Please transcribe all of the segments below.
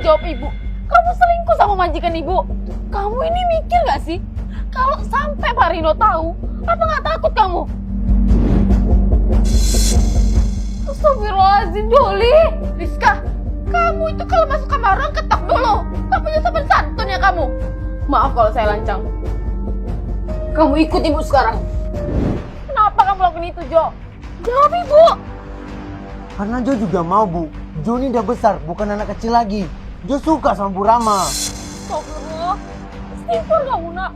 jawab ibu. Kamu selingkuh sama majikan ibu. Kamu ini mikir gak sih? Kalau sampai Pak Rino tahu, apa gak takut kamu? Astagfirullahaladzim, Joli. Rizka, kamu itu kalau masuk kamar orang ketok dulu. Kamu punya sopan santun ya kamu. Maaf kalau saya lancang. Kamu ikut ibu sekarang. Kenapa kamu lakukan itu, Jo? Jawab ibu. Karena Jo juga mau, Bu. Jo ini udah besar, bukan anak kecil lagi. Jo suka sama Bu Rama. Astagfirullah. Istighfar kamu, nak.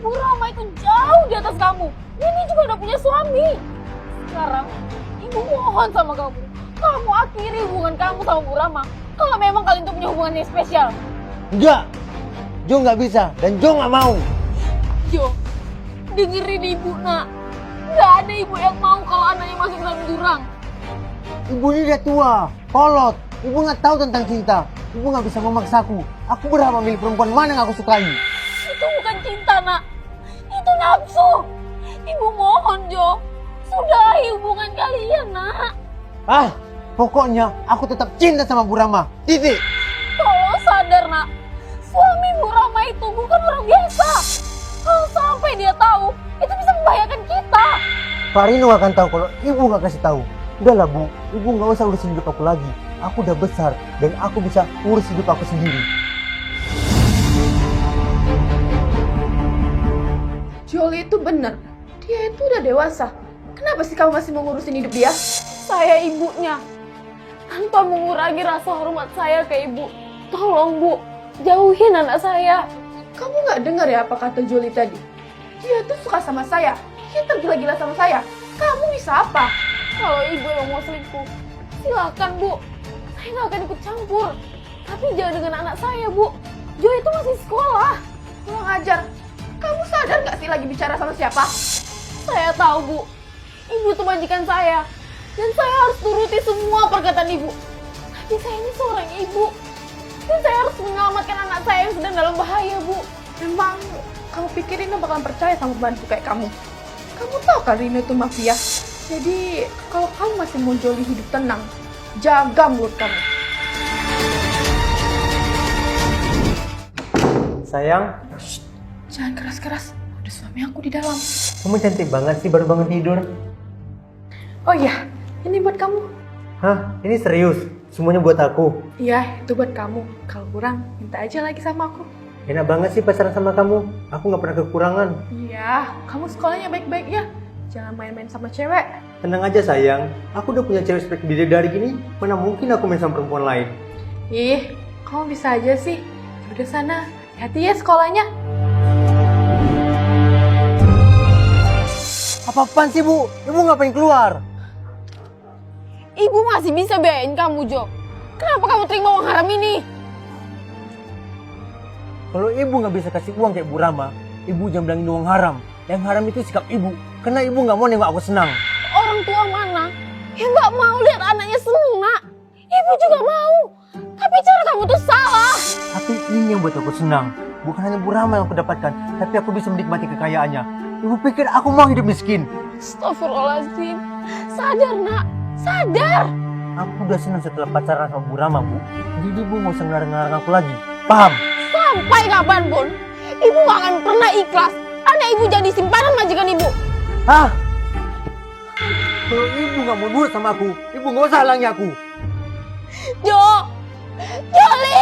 Bu Rama itu jauh di atas kamu. Ini juga udah punya suami. Sekarang, ibu mohon sama kamu. Kamu akhiri hubungan kamu sama Bu Rama. Kalau memang kalian tuh punya hubungan yang spesial. Enggak. Jo nggak bisa dan Jo nggak mau. Jo, dengerin ibu, nak. Nggak ada ibu yang mau kalau anaknya masuk dalam jurang. Ibu ini udah tua, kolot. Ibu nggak tahu tentang cinta. Ibu nggak bisa memaksaku. Aku berhak memilih perempuan mana yang aku sukai. Itu bukan cinta, nak. Itu nafsu. Ibu mohon, Jo. Sudahi hubungan kalian, nak. Pokoknya aku tetap cinta sama Bu Rama. Titik. Tolong sadar, nak. Suami Bu Rama itu bukan orang biasa. Kalau sampai dia tahu, itu bisa membahayakan kita. Pak Rino akan tahu kalau ibu nggak kasih tahu. Udahlah, Bu. Ibu nggak usah urusin hidup aku lagi. Aku udah besar dan aku bisa urus hidup aku sendiri. Joli itu benar. Dia itu udah dewasa. Kenapa sih kamu masih mau ngurusin hidup dia? Saya ibunya. Tanpa mengurangi rasa hormat saya ke ibu. Tolong, Bu. Jauhin anak saya. Kamu nggak dengar ya apa kata Joli tadi? Dia tuh suka sama saya. Dia tergila-gila sama saya. Kamu bisa apa? Kalau ibu yang mau selingkuh, silakan, Bu. Saya nggak akan ikut campur. Tapi jangan dengan anak saya, Bu. Jo itu masih sekolah. Kurang ajar. Kamu sadar nggak sih lagi bicara sama siapa? Saya tahu, Bu. Ibu tuh majikan saya. Dan saya harus turuti semua perkataan ibu. Tapi saya ini seorang ibu. Dan saya harus menyelamatkan anak saya yang sedang dalam bahaya, Bu. Memang kamu pikir Rino bakalan percaya sama pembantu kayak kamu? Kamu tahu kan Rino itu mafia? Jadi kalau kamu masih mau Joli hidup tenang, jaga mulut kamu. Sayang, Jangan keras-keras. Ada suami aku di dalam. kamu cantik banget sih baru bangun tidur. Oh iya, ini buat kamu. Hah? Ini serius? Semuanya buat aku? Iya, itu buat kamu. Kalau kurang, minta aja lagi sama aku. Enak banget sih pacaran sama kamu. Aku nggak pernah kekurangan. Iya, kamu sekolahnya baik-baik ya. Jangan main-main sama cewek. Tenang aja sayang. Aku udah punya cewek seperti bidadari gini. Mana mungkin aku main sama perempuan lain? Ih, kamu bisa aja sih. Udah sana, hati ya sekolahnya. Apa-apaan sih, Bu? Ibu ngapain keluar? Ibu masih bisa biayain kamu, Jo. Kenapa kamu terima uang haram ini? Kalau ibu nggak bisa kasih uang kayak Bu Rama, ibu jangan bilang ini uang haram. Yang haram itu sikap ibu. Karena ibu nggak mau nengok aku senang. Orang tua mana yang nggak mau lihat anaknya seneng, nak? Ibu juga mau. Tapi cara kamu tuh salah. Tapi ini yang buat aku senang. Bukan hanya Bu Rama yang aku dapatkan, tapi aku bisa menikmati kekayaannya. Ibu pikir aku mau hidup miskin? Astagfirullahaladzim. Sadar, nak. Sadar. Aku udah senang setelah pacaran sama Bu Rama, Bu. Jadi ibu nggak usah ngelarang-ngelarang aku lagi. Paham? Sampai kapanpun, ibu gak akan pernah ikhlas anak ibu jadi simpanan majikan ibu. Hah? Kalau ibu nggak mau nurut sama aku, ibu nggak usah halangi aku. Jo! Joli!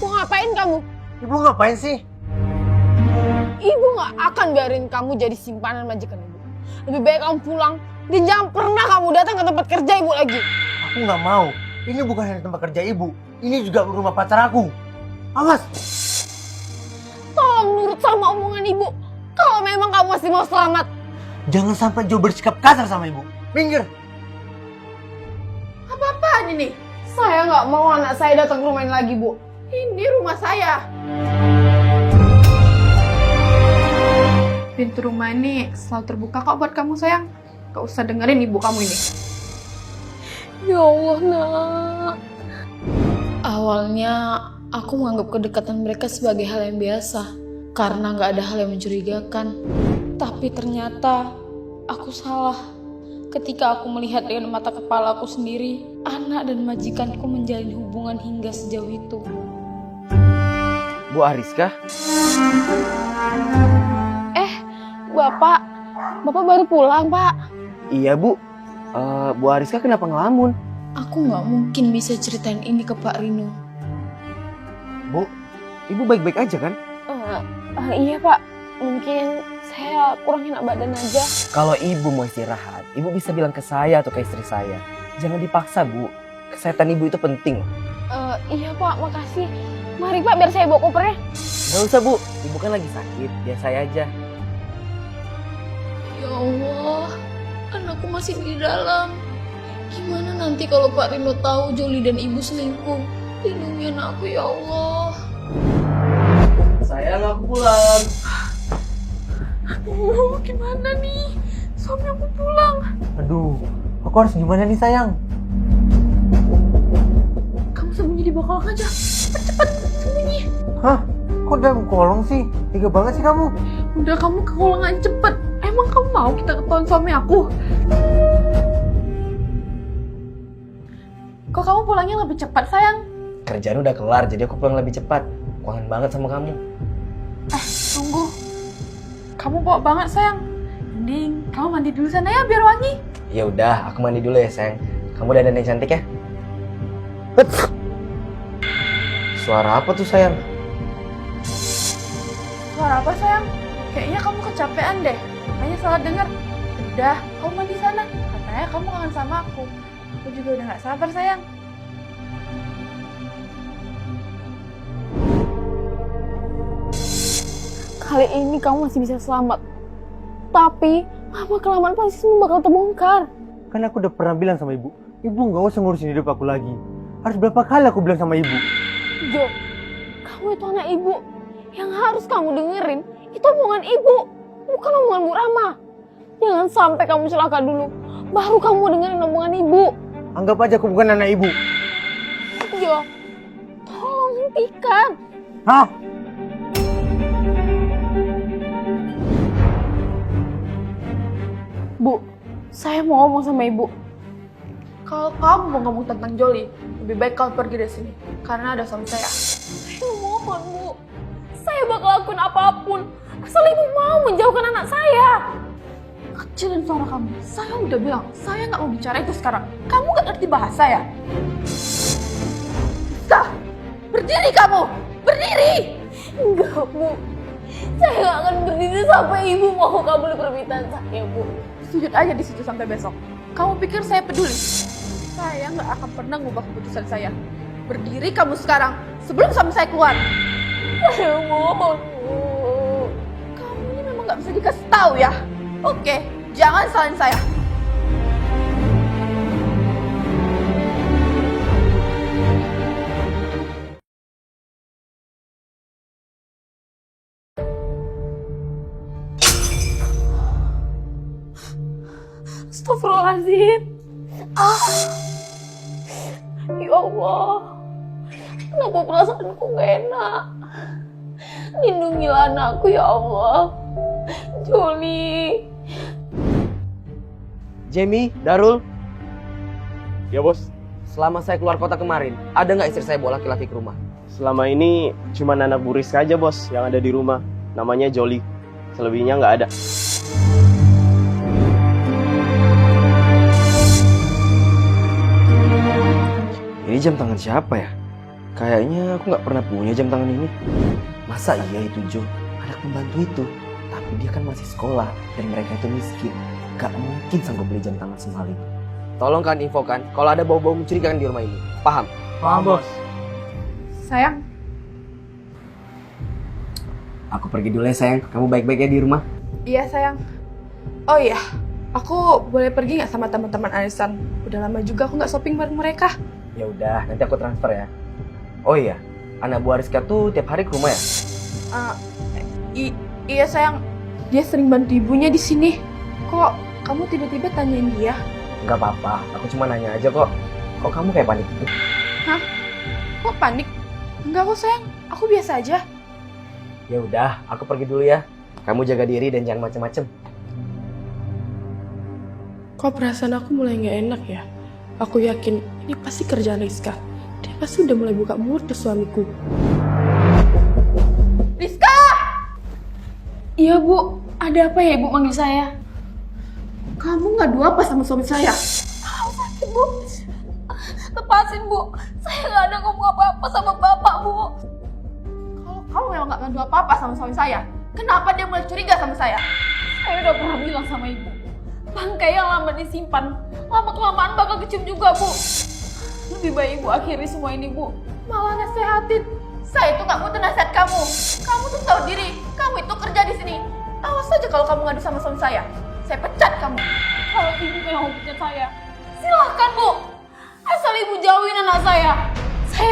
Mau ngapain kamu? Ibu ngapain sih? Ibu gak akan biarin kamu jadi simpanan majikan ibu. Lebih baik kamu pulang dan jangan pernah kamu datang ke tempat kerja ibu lagi. Aku nggak mau. Ini bukan hanya tempat kerja ibu. Ini juga rumah pacar aku. Awas! Tolong nurut sama omongan ibu. Kalau memang kamu masih mau selamat. Jangan sampai Jo bersikap kasar sama ibu. Minggir! Apa-apaan ini? Saya nggak mau anak saya datang ke rumah ini lagi, Bu. Ini rumah saya. Pintu rumah ini selalu terbuka kok buat kamu, sayang. Gak usah dengerin ibu kamu ini. Ya Allah, nak. Awalnya aku menganggap kedekatan mereka sebagai hal yang biasa. karena nggak ada hal yang mencurigakan. Tapi ternyata aku salah ketika aku melihat dengan mata kepala aku sendiri anak dan majikanku menjalin hubungan hingga sejauh itu. Bu Ariska? Bapak baru pulang, Pak. Iya, Bu. Bu Ariska kenapa ngelamun? Aku nggak mungkin bisa ceritain ini ke Pak Rino. Bu, Ibu baik-baik aja kan? Iya, Pak. Mungkin saya kurang enak badan aja. Kalau Ibu mau istirahat, Ibu bisa bilang ke saya atau ke istri saya. Jangan dipaksa, Bu. Kesehatan Ibu itu penting. Iya, Pak. Makasih. Mari, Pak, biar saya bawa kopernya. Gak usah, Bu. Ibu kan lagi sakit. Biar saya aja. Ya Allah, anakku masih di dalam. Gimana nanti kalau Pak Rino tahu Joli dan Ibu selingkuh? Lindungi anakku, ya Allah. Sayang, aku pulang. Aduh, gimana nih? Suami aku pulang. Aduh, aku harus gimana nih sayang? Kamu sembunyi di bawah aja. Cepet, sembunyi. Hah? Kok dalam kolong sih? Tega banget sih kamu. Udah, kamu ke kolong aja cepet. Emang kamu mau kita ketahuan suami aku? Kok kamu pulangnya lebih cepat, sayang? Kerjaan udah kelar, jadi aku pulang lebih cepat. Kangen banget sama kamu. Tunggu. Kamu bawa banget, sayang. Mending kamu mandi dulu sana ya, biar wangi. Ya udah, aku mandi dulu ya, sayang. Kamu dandan yang cantik ya. Suara apa tuh, sayang? Suara apa, sayang? Kayaknya kamu kecapean deh. Makanya salah dengar. Udah, kamu mandi sana. Katanya kamu kangen sama aku. Aku juga udah gak sabar, sayang. Kali ini kamu masih bisa selamat. Tapi, lama-kelamaan pasti semua bakal terbongkar. Kan aku udah pernah bilang sama ibu, ibu nggak usah ngurusin hidup aku lagi. Harus berapa kali aku bilang sama ibu? Jo, kamu itu anak ibu. Yang harus kamu dengerin, itu omongan ibu. Bukan omongan Bu Rama. Jangan sampai kamu celaka dulu. Baru kamu dengerin omongan ibu. Anggap aja aku bukan anak ibu. Jo, tolong hentikan. Hah? Bu, saya mau ngomong sama ibu. Kalau kamu mau ngomong tentang Joli, lebih baik kamu pergi dari sini. Karena ada suami saya. Saya mohon, Bu. Saya bakal lakuin apapun. Asal ibu mau menjauhkan anak saya. Kecilin suara kamu. Saya udah bilang, saya nggak mau bicara itu sekarang. Kamu nggak ngerti bahasa ya? Bisa. Berdiri kamu. Berdiri. Enggak, Bu. Saya nggak akan berdiri sampai ibu mau kabul permintaan saya, Bu. Sujud aja di situ sampai besok. Kamu pikir saya peduli? Saya nggak akan pernah ngubah keputusan saya. Berdiri kamu sekarang sebelum suami saya keluar. Saya mohon, Bu. Kamu ini memang nggak bisa dikasih tahu ya. Oke, jangan salahin saya. Astagfirullahaladzim. Ya Allah, kenapa perasaanku gak enak? Lindungilah anakku ya Allah. Joli. Jamie, Darul, Ya bos, selama saya keluar kota kemarin, ada nggak istri saya bawa laki-laki ke rumah? selama ini cuma anak Bu Rizka aja bos yang ada di rumah. Namanya Joli. Selebihnya nggak ada. Ini jam tangan siapa ya? Kayaknya aku nggak pernah punya jam tangan ini. Masa iya itu Jo, anak pembantu itu? Tapi dia kan masih sekolah dan mereka itu miskin. Gak mungkin sanggup beli jam tangan semahal itu. Tolong kan infokan kalau ada bau-bau mencurigakan di rumah ini. Paham? Paham bos. Sayang, Aku pergi dulu ya sayang. Kamu baik-baik ya di rumah. iya sayang. Oh iya, aku boleh pergi nggak sama teman-teman arisan? Udah lama juga aku nggak shopping bareng mereka. Ya udah, nanti aku transfer ya. Oh iya, anak Bu Ariska tuh tiap hari ke rumah ya? Iya sayang, dia sering bantu ibunya di sini. Kok kamu tiba-tiba tanyain dia? Nggak apa-apa, aku cuma nanya aja kok. Kok kamu kayak panik gitu? Kok panik? Enggak kok sayang, aku biasa aja. Ya udah, aku pergi dulu ya. Kamu jaga diri dan jangan macem-macem. Kok perasaan aku mulai gak enak ya? Aku yakin ini pasti kerjaan Rizka. Dia pasti udah mulai buka mulut ke suamiku. Rizka! Iya bu, ada apa ya ibu manggil saya? Kamu ngadu apa sama suami saya? Sakit bu. Lepasin bu, saya gak ada ngomong apa-apa sama bapak bu. Kalau kamu memang gak ngadu apa-apa sama suami saya, kenapa dia mulai curiga sama saya? Saya udah pernah bilang sama ibu, bangkai yang lama disimpan, lama-kelamaan bakal kecium juga bu. Lebih baik ibu akhiri semua ini bu. Malah nasehatin. Saya itu gak butuh nasihat kamu. Kamu tuh tahu diri, kamu itu kerja di sini. Awas saja kalau kamu ngadu sama suami saya pecat kamu. Kalau ibu yang mau pecat saya, silahkan bu. Asal ibu jauhin anak saya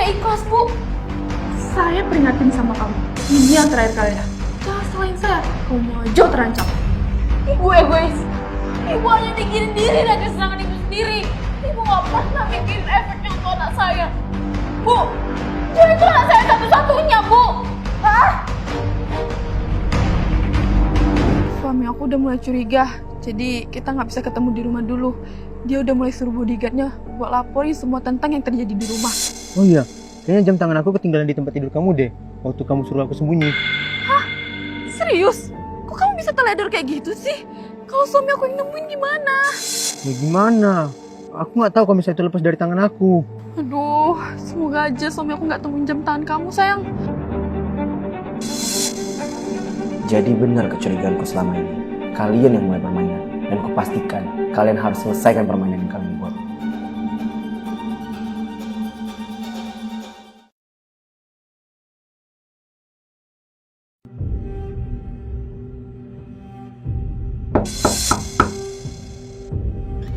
ikhlas bu. Saya peringatin sama kamu, ini yang terakhir kalinya. Jangan selain saya, kamu mau jauh terancam. Ibu egois. Ibu hanya mikirin diri dan kesenangan ibu sendiri. Ibu gak pernah mikirin efeknya untuk anak saya. Bu, dia itu anak saya satu-satunya bu. Hah? Suami aku udah mulai curiga, jadi kita nggak bisa ketemu di rumah dulu. Dia udah mulai suruh bodyguardnya buat laporin semua tentang yang terjadi di rumah. Oh iya, kayaknya jam tangan aku ketinggalan di tempat tidur kamu deh. Waktu kamu suruh aku sembunyi. Hah? Serius? Kok kamu bisa teledor kayak gitu sih? Kalau suami aku yang nemuin gimana? Ya gimana? Aku nggak tahu kalau misalnya itu lepas dari tangan aku. Aduh, semoga aja suami aku nggak temuin jam tangan kamu sayang. Jadi benar kecurigaanku selama ini. Kalian yang mulai permainan. Dan kupastikan kalian harus selesaikan permainan yang kalian buat.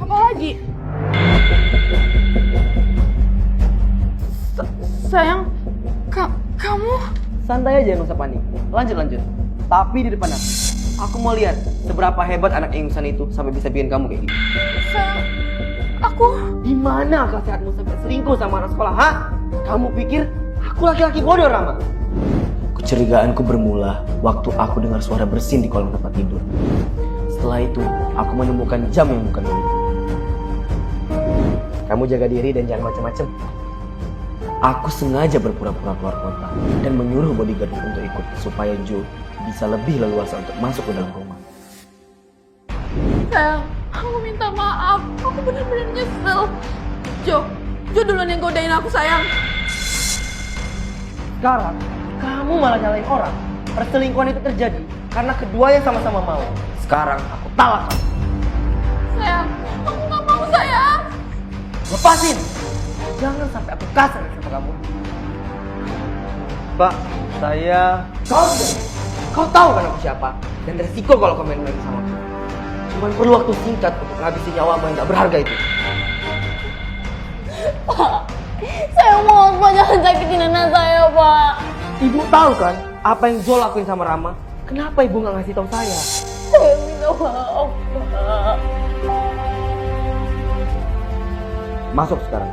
Apa lagi? Sayang, kamu? Santai aja, nggak usah panik. Lanjut. Tapi di depan aku mau lihat seberapa hebat anak ingusan itu sampai bisa bikin kamu kayak gini. Sayang, aku... Gimana akal sehatmu sampai selingkuh sama anak sekolah, ha? Kamu pikir aku laki-laki bodoh, Rama? Kecurigaanku bermula waktu aku dengar suara bersin di kolong tempat tidur. Setelah itu, aku menemukan jam yang bukan milikku. Kamu jaga diri dan jangan macam-macam. Aku sengaja berpura-pura keluar kota dan menyuruh bodyguard untuk ikut supaya Joe bisa lebih leluasa untuk masuk ke dalam rumah. Sayang, aku minta maaf. Aku benar-benar nyesel. Jo duluan yang godain aku sayang. Sekarang, kamu malah nyalain orang. Perselingkuhan itu terjadi karena keduanya sama-sama mau. Sekarang aku talak kamu. Sayang, aku gak mau sayang. Lepasin! Jangan sampai aku kasar sama kamu. Pak, saya... Kau tahu kan aku siapa? Dan resiko kalau kau main lagi sama aku. Cuman perlu waktu singkat untuk ngabisin nyawamu yang gak berharga itu. Pak, saya mohon Pak jangan sakitin anak saya Pak. Ibu tahu kan apa yang Joel lakuin sama Rama? Kenapa ibu gak ngasih tahu saya? Saya minta maaf Pak. Masuk sekarang.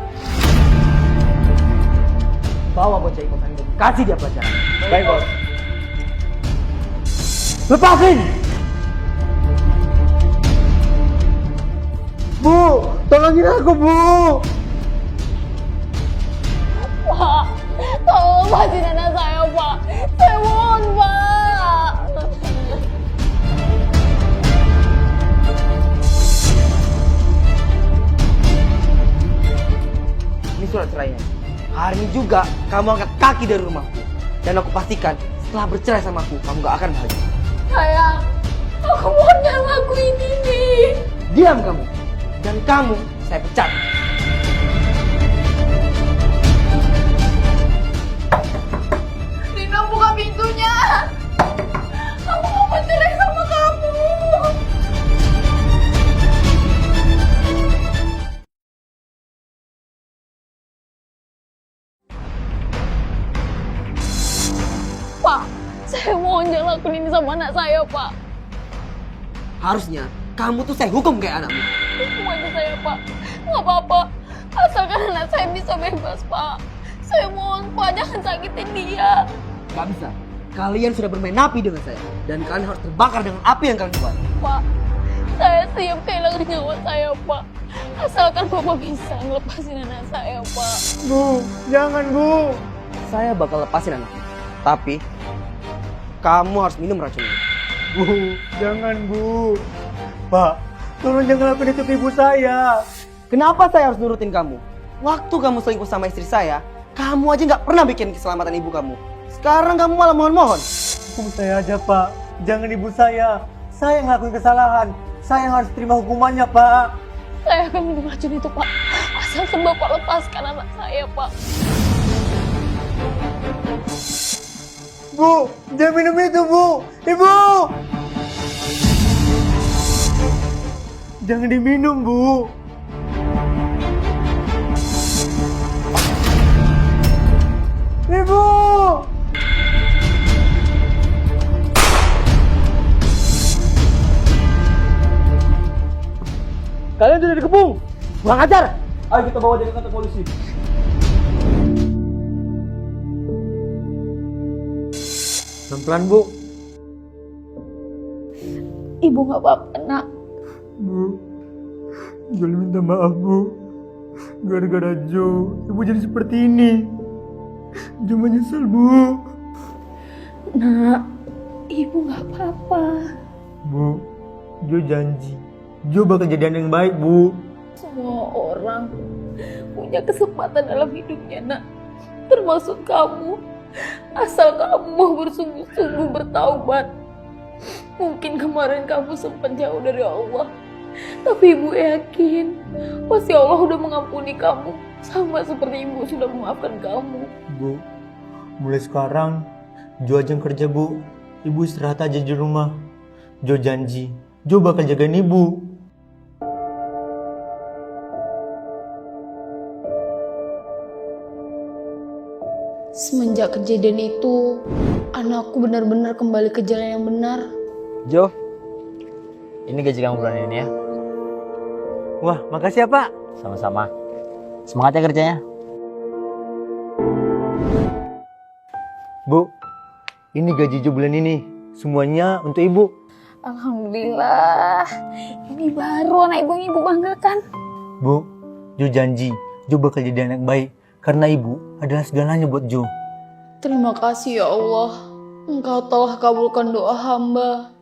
Bawa bocah ikosan itu. Kasih dia pelajaran. Baik, Bos. Lepasin! Bu, tolongin aku, Bu. Pak, tolong lepasin anak saya Pak. Saya mohon Pak. Ini surat cerainya. Hari ini juga kamu angkat kaki dari rumahku. Dan aku pastikan setelah bercerai sama aku, kamu gak akan bahagia. Sayang, aku mohon jangan lakuin ini. Diam kamu. Dan kamu saya pecat. Nino buka pintunya. Aku mau bercerai sama kamu. Pak, saya mohon jangan lakuin ini sama anak saya, Pak. Harusnya kamu tuh saya hukum kayak anakmu. Hukum aja saya, Pak. Nggak apa-apa. Asalkan anak saya bisa bebas, Pak. Saya mohon, Pak, jangan sakitin dia. Gak bisa. Kalian sudah bermain api dengan saya. Dan kalian harus terbakar dengan api yang kalian buat. Pak, saya siap kehilangan nyawa saya, Pak. Asalkan Bapak bisa ngelepasin anak saya, Pak. Bu, jangan Bu. Saya bakal lepasin anaknya. Tapi, kamu harus minum racun ini. Bu, jangan Bu. Pak, tolong jangan lakukan itu ke ibu saya. Kenapa saya harus nurutin kamu? Waktu kamu selingkuh sama istri saya, kamu aja nggak pernah bikin keselamatan ibu kamu. Sekarang kamu malah mohon-mohon. Hukum saya aja Pak, jangan ibu saya. Saya yang ngelakuin kesalahan. Saya yang harus terima hukumannya Pak. Saya akan minum racun itu, Pak. Asalkan Bapak lepaskan anak saya, Pak. Bu, jangan minum itu Bu. Ibu! Jangan diminum Bu. Ibu! Kalian sudah dikepung. Kurang ajar. Ayo kita bawa dia ke kantor polisi. Pelan-pelan Bu. Ibu nggak apa-apa, nak. Bu, Jol minta maaf Bu. Gara-gara Jo, Ibu jadi seperti ini. Jo menyesal Bu. Nak, ibu nggak apa-apa. Bu, Jo janji. Jo bakal jadi anak yang baik Bu. Semua orang punya kesempatan dalam hidupnya, nak. Termasuk kamu. Asal kamu mau bersungguh-sungguh bertaubat. Mungkin kemarin kamu sempat jauh dari Allah. Tapi ibu yakin pasti Allah udah mengampuni kamu. Sama seperti ibu sudah memaafkan kamu. Bu, mulai sekarang Jo aja yang kerja Bu. Ibu istirahat aja di rumah. Jo janji, Jo bakal jagain Ibu. Semenjak kejadian itu, anakku benar-benar kembali ke jalan yang benar. Jo, ini gaji kamu bulan ini ya. Wah, makasih ya Pak. Sama-sama. Semangat ya kerjanya. Bu, ini gaji Jo bulan ini. Semuanya untuk Ibu. Alhamdulillah, ini baru anak ibu yang ibu banggakan. Bu, Jo janji, Jo bakal jadi anak baik. Karena Ibu adalah segalanya buat Jo. Terima kasih ya Allah, Engkau telah kabulkan doa hamba.